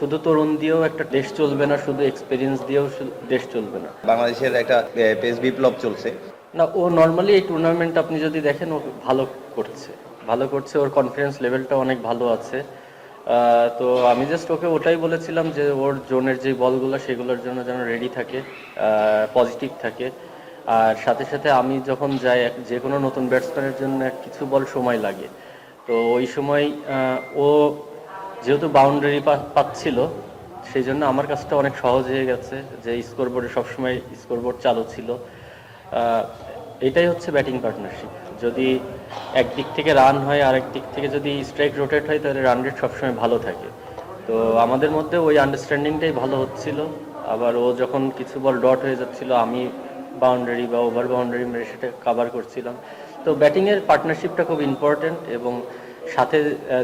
শুধু তরুণ দিয়েও একটা দেশ চলবে না, শুধু এক্সপেরিয়েন্স দিয়েও দেশ চলবে না। বাংলাদেশের একটা পেস বিপ্লব চলছে। না, ও নর্মালি এই টুর্নামেন্ট আপনি যদি দেখেন ও ভালো করছে, ওর কনফিডেন্স লেভেলটা অনেক ভালো আছে। তো আমি জাস্ট ওকে ওটাই বলেছিলাম যে ওর জোনের যে বলগুলো সেগুলোর জন্য যেন রেডি থাকে, পজিটিভ থাকে। আর সাথে সাথে আমি যখন যাই যে কোনো নতুন ব্যাটসম্যানের জন্য কিছু বল সময় লাগে। তো ওই সময় ও যেহেতু বাউন্ডারি পাচ্ছিল, সেই জন্য আমার কাজটা অনেক সহজ হয়ে গেছে, যে স্কোরবোর্ডে সবসময় স্কোরবোর্ড চালু ছিল। এটাই হচ্ছে ব্যাটিং পার্টনারশিপ। যদি একদিক থেকে রান হয়, আরেক দিক থেকে যদি স্ট্রাইক রোটেট হয়, তাহলে রান রেট সবসময় ভালো থাকে। তো আমাদের মধ্যে ওই আন্ডারস্ট্যান্ডিংটাই ভালো হচ্ছিল। আবার ও যখন কিছু বল ডট হয়ে যাচ্ছিল, আমি বাউন্ডারি বা ওভার বাউন্ডারি মেরে সেটা কাভার করছিলাম। তো ব্যাটিংয়ের পার্টনারশিপটা খুব ইম্পর্টেন্ট, এবং সাথে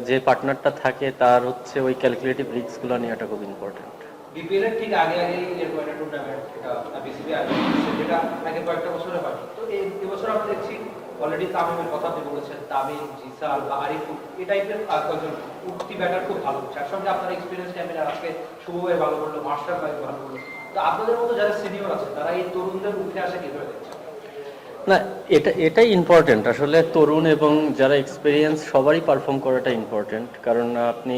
যে পার্টনারটা থাকে তার হচ্ছে ওই ক্যালকুলেটিভ রিস্কগুলো নেওয়াটা খুব ইম্পর্টেন্ট। বিপিএল এর ঠিক আগে আগে এরকম একটা টুর্নামেন্ট এটা বিসিবি আয়োজন করছে, যেটা আগে কয়েকটা বছরে হয়নি। তো এই বছর আমরা দেখছি অলরেডি তামিমের কথা আপনি বলেছেন, তামিম, জিসাল বা আরিফুল এই টাইপের কয়েকজন উঠতি ব্যাটার খুব ভালো হচ্ছে। আর সঙ্গে আপনার এক্সপিরিয়েন্স ক্যামেরা আজকে শুভ ভাই ভালো করলো, মাস্টার ভাই ভালো করলো। তো আপনাদের মতো যারা সিনিয়র আছে তারা এই তরুণদের উঠে আসা কিভাবে দেখছেন? না, এটাই ইম্পর্টেন্ট আসলে। তরুণ এবং যারা এক্সপিরিয়েন্স সবারই পারফর্ম করাটা ইম্পর্টেন্ট, কারণ আপনি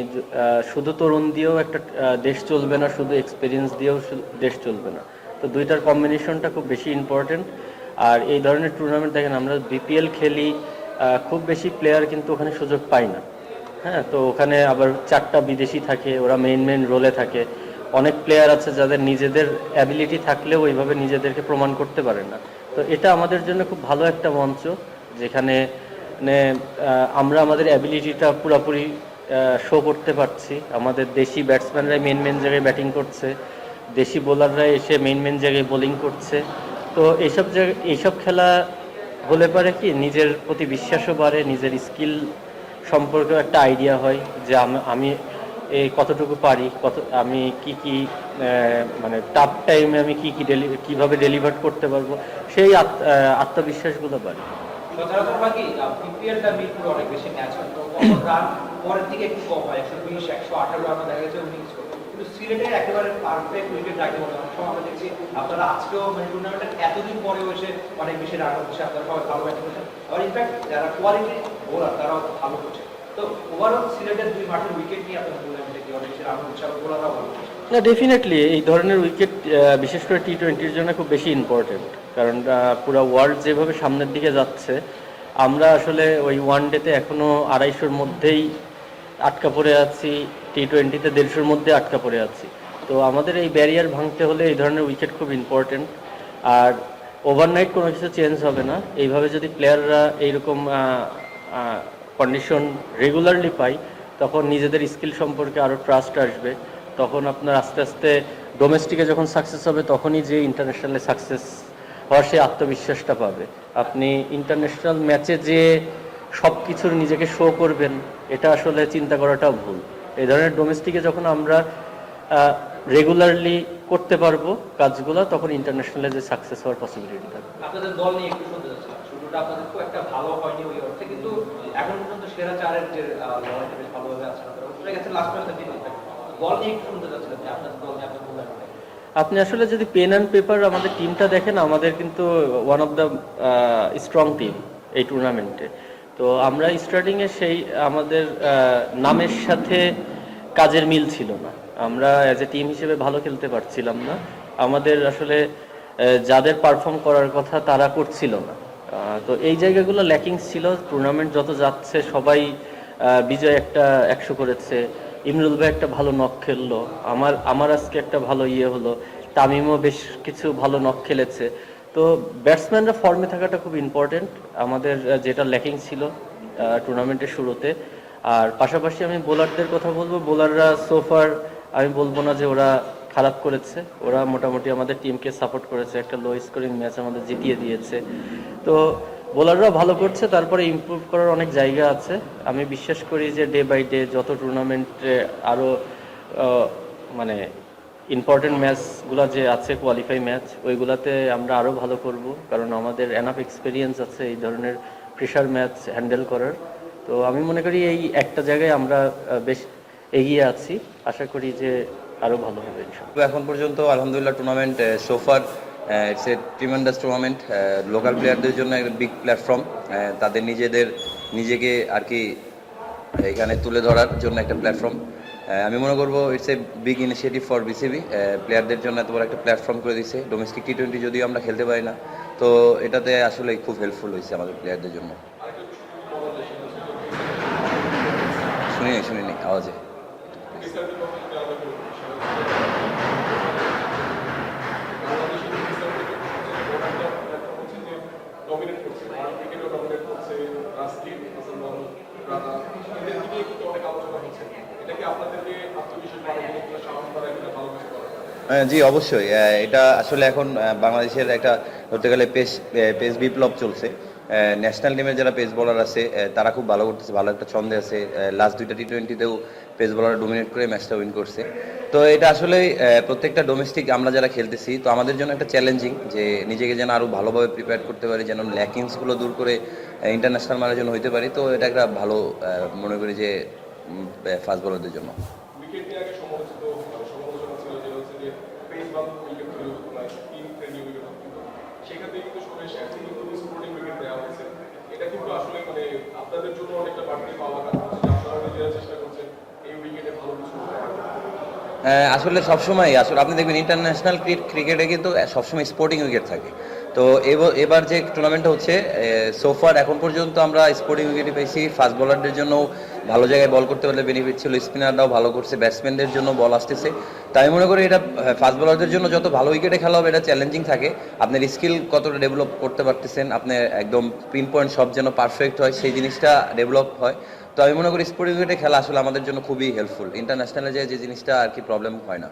শুধু তরুণ দিয়েও একটা দেশ চলবে না, শুধু এক্সপিরিয়েন্স দিয়েও দেশ চলবে না। তো দুইটার কম্বিনেশনটা খুব বেশি ইম্পর্টেন্ট। আর এই ধরনের টুর্নামেন্ট দেখেন, আমরা বিপিএল খেলি, খুব বেশি প্লেয়ার কিন্তু ওখানে সুযোগ পায় না। হ্যাঁ, তো ওখানে আবার 4টা বিদেশি থাকে, ওরা মেইন রোলে থাকে। অনেক প্লেয়ার আছে যাদের নিজেদের অ্যাবিলিটি থাকলেও ওইভাবে নিজেদেরকে প্রমাণ করতে পারে না। তো এটা আমাদের জন্য খুব ভালো একটা মঞ্চ, যেখানে মানে আমরা আমাদের অ্যাবিলিটিটা পুরোপুরি শো করতে পারছি। আমাদের দেশি ব্যাটসম্যানরাই মেন জায়গায় ব্যাটিং করছে, দেশি বোলাররা এসে মেন জায়গায় বোলিং করছে। তো এইসব খেলা হলে পারে কি, নিজের প্রতি বিশ্বাসও বাড়ে, নিজের স্কিল সম্পর্কেও একটা আইডিয়া হয় যে আমি এই কতটুকু পারি, আমি কি মানে টাফ টাইমে আমি কিভাবে ডেলিভার করতে পারবো, সেই আত্মবিশ্বাসগুলো বাড়ে। সচরাচর হয় কি বিপিএলটা মিরপুরে অনেক বেশি ম্যাচ হয়, তো কখন রান পরের দিকে একটু কম হয়, 120 118 রান দেখা গেছে 19 করে। কিন্তু সিলেটের একেবারে পারফেক্ট উইকেট যাকে বলে, অনেক সময় আমরা দেখছি আপনারা আজকেও মানে টুর্নামেন্টের এতদিন পরেও এসে অনেক বেশি রান হচ্ছে, আপনারা সবাই ভালো ব্যাটিং করছেন। আবার ইনফ্যাক্ট যারা কোয়ালিটি বোলার তারাও ভালো করছে। তো ওভারঅল সিলেটের দুই মাঠের উইকেট নিয়ে আপনার টুর্নামেন্টে কি অনেক বেশি রান হচ্ছে, আর বোলাররাও ভালো করছে? না, ডেফিনেটলি এই ধরনের উইকেট বিশেষ করে টি-20-র জন্য খুব বেশি ইম্পর্টেন্ট, কারণ পুরো ওয়ার্ল্ড যেভাবে সামনের দিকে যাচ্ছে, আমরা আসলে ওই ওয়ানডেতে এখনও 250-র মধ্যেই আটকা পড়ে আছি, টি-20-তে 150-র মধ্যে আটকা পড়ে আছি। তো আমাদের এই ব্যারিয়ার ভাঙতে হলে এই ধরনের উইকেট খুব ইম্পর্টেন্ট। আর ওভারনাইট কোনো কিছু চেঞ্জ হবে না। এইভাবে যদি প্লেয়াররা এইরকম কন্ডিশন রেগুলারলি পায়, তখন নিজেদের স্কিল সম্পর্কে আরও ট্রাস্ট আসবে। তখন আপনার আস্তে আস্তে ডোমেস্টিকে যখন সাকসেস হবে, তখনই যে ইন্টারন্যাশনালে সাকসেস হওয়ার সেই আত্মবিশ্বাসটা পাবে। আপনি ইন্টারন্যাশনাল ম্যাচে যে সব কিছুর নিজেকে শো করবেন, এটা আসলে চিন্তা করাটাও ভুল। এই ধরনের ডোমেস্টিকে যখন আমরা রেগুলারলি করতে পারবো কাজগুলো, তখন ইন্টারন্যাশনালে যে সাকসেস হওয়ার পসিবিলিটি থাকবে। আপনাদের দল নিয়ে একটু শুনতে চাচ্ছিলাম। শুরুটা আপনাদের খুব একটা ভালো হয়নি ওই অর্থে, কিন্তু এখন পর্যন্ত সেরা চারের যে লড়াইটা বেশ ভালোভাবে আছেন আপনারা, উঠে গেছে লাস্ট ম্যাচে টিম। দল নিয়ে একটু শুনতে চাচ্ছিলাম যে আপনাদের দল নিয়ে আপনার মূল্যায়ন। আপনি আসলে যদি পেন অ্যান্ড পেপার আমাদের টিমটা দেখেন, আমাদের কিন্তু one of the strong team এই টুর্নামেন্টে। তো আমরা স্টার্টিংয়ে সেই আমাদের নামের সাথে কাজের মিল ছিল না, আমরা অ্যাজ এ টিম হিসেবে ভালো খেলতে পারছিলাম না। আমাদের আসলে যাদের পারফর্ম করার কথা তারা করছিল না। তো এই জায়গাগুলো ল্যাকিংস ছিল। টুর্নামেন্ট যত যাচ্ছে সবাই বিজয় একটা 100 করেছে, ইমরুল ভাই একটা ভালো নক খেললো, আমার আজকে একটা ভালো হলো, তামিমও বেশ কিছু ভালো নক খেলেছে। তো ব্যাটসম্যানরা ফর্মে থাকাটা খুব ইম্পর্টেন্ট, আমাদের যেটা ল্যাকিং ছিল টুর্নামেন্টের শুরুতে। আর পাশাপাশি আমি বোলারদের কথা বলবো, বোলাররা সোফার আমি বলবো না যে ওরা খারাপ করেছে, ওরা মোটামুটি আমাদের টিমকে সাপোর্ট করেছে, একটা লো স্কোরিং ম্যাচ আমাদের জিতিয়ে দিয়েছে। তো বোলাররাও ভালো করছে, তারপরে ইমপ্রুভ করার অনেক জায়গা আছে। আমি বিশ্বাস করি যে ডে বাই ডে যত টুর্নামেন্টে আরও মানে ইম্পর্টেন্ট ম্যাচগুলো যে আছে, কোয়ালিফাই ম্যাচ, ওইগুলাতে আমরা আরও ভালো করব, কারণ আমাদের এনাফ এক্সপিরিয়েন্স আছে এই ধরনের প্রেশার ম্যাচ হ্যান্ডেল করার। তো আমি মনে করি এই একটা জায়গায় আমরা বেশ এগিয়ে আছি, আশা করি যে আরও ভালো হবে ইনশাআল্লাহ। তো এখন পর্যন্ত আলহামদুলিল্লাহ টুর্নামেন্ট সোফার it's a tremendous tournament. Local প্লেয়ারদের জন্য একটা বিগ প্ল্যাটফর্ম, তাদের নিজেকে আর কি এখানে তুলে ধরার জন্য একটা প্ল্যাটফর্ম। আমি মনে করবো it's a big initiative for BCB. প্লেয়ারদের জন্য এত বড় একটা প্ল্যাটফর্ম করে দিচ্ছে। ডোমেস্টিক টি-20 যদিও আমরা খেলতে পারি না, তো এটাতে আসলে খুব হেল্পফুল হয়েছে আমাদের প্লেয়ারদের জন্য। শুনিনি আওয়াজে। ডমিনেট করছে, ক্রিকেটও ডমিনেট করছে, রাস্টিক, হাসান মাহমুদ, রানা, এদের দিকে কিন্তু অনেক আলোচনা হচ্ছে। এটা কি আপনাদেরকে আত্মবিশ্বাস বাড়ায় কিনা, সাহস বাড়ায় কিনা, ভালো কিছু করে? জি অবশ্যই। এটা আসলে এখন বাংলাদেশের একটা ধরতে গেলে পেস বিপ্লব চলছে। ন্যাশনাল টিমের যারা পেস বোলার আছে তারা খুব ভালো করতেছে, ভালো একটা ছন্দে আছে। লাস্ট 2টা টি-20তেও পেস বোলার ডোমিনেট করে ম্যাচটা উইন করছে। তো এটা আসলে প্রত্যেকটা ডোমেস্টিক আমরা যারা খেলতেছি, তো আমাদের জন্য একটা চ্যালেঞ্জিং যে নিজেকে যেন আরও ভালোভাবে প্রিপেয়ার করতে পারি, যেন ল্যাকিংসগুলো দূর করে ইন্টারন্যাশনাল মানের জন্য হইতে পারি। তো এটা একটা ভালো মনে করি যে ফাস্ট বোলারদের জন্য। উইকেট নিয়ে আগে সমালোচনা ছিল যে হচ্ছে যে পেস বাদ উইকেট তৈরি হতো না, টিম ফ্রেন্ডলি উইকেট হতো, কিন্তু সেখান থেকে কিন্তু সবাই এখন কিন্তু স্পোর্টিং উইকেট দেওয়া হয়েছে। এটা কিন্তু আসলে মানে আপনাদের জন্য অনেকটা বাড়তি পাওয়া কাজ করছে, যে আপনারা নিজেরা চেষ্টা করছেন এই উইকেটে ভালো কিছু করার। আসলে সবসময় আসলে আপনি দেখবেন ইন্টারন্যাশনাল ক্রিকেটে কিন্তু সবসময় স্পোর্টিং উইকেট থাকে। তো এবার যে টুর্নামেন্টটা হচ্ছে সোফার এখন পর্যন্ত আমরা স্পোর্টিং উইকেটই পেয়েছি। ফাস্ট বোলারদের জন্য ভালো জায়গায় বল করতে পারলে বেনিফিট ছিল, স্পিনাররাও ভালো করছে, ব্যাটসম্যানদের জন্য বল আসতেছে। তাই মনে করি এটা ফাস্ট বোলারদের জন্য যত ভালো উইকেটে খেলা হবে এটা চ্যালেঞ্জিং থাকে। আপনার স্কিল কতটা ডেভেলপ করতে পারতেছেন, আপনার একদম পিন পয়েন্ট সব যেন পারফেক্ট হয়, সেই জিনিসটা ডেভেলপ হয়। তো আমি মনে করি স্পোর্টিং উইকেটে খেলা আসলে আমাদের জন্য খুবই হেল্পফুল। ইন্টারন্যাশনালে যে জিনিসটা আর কি প্রবলেম হয় না।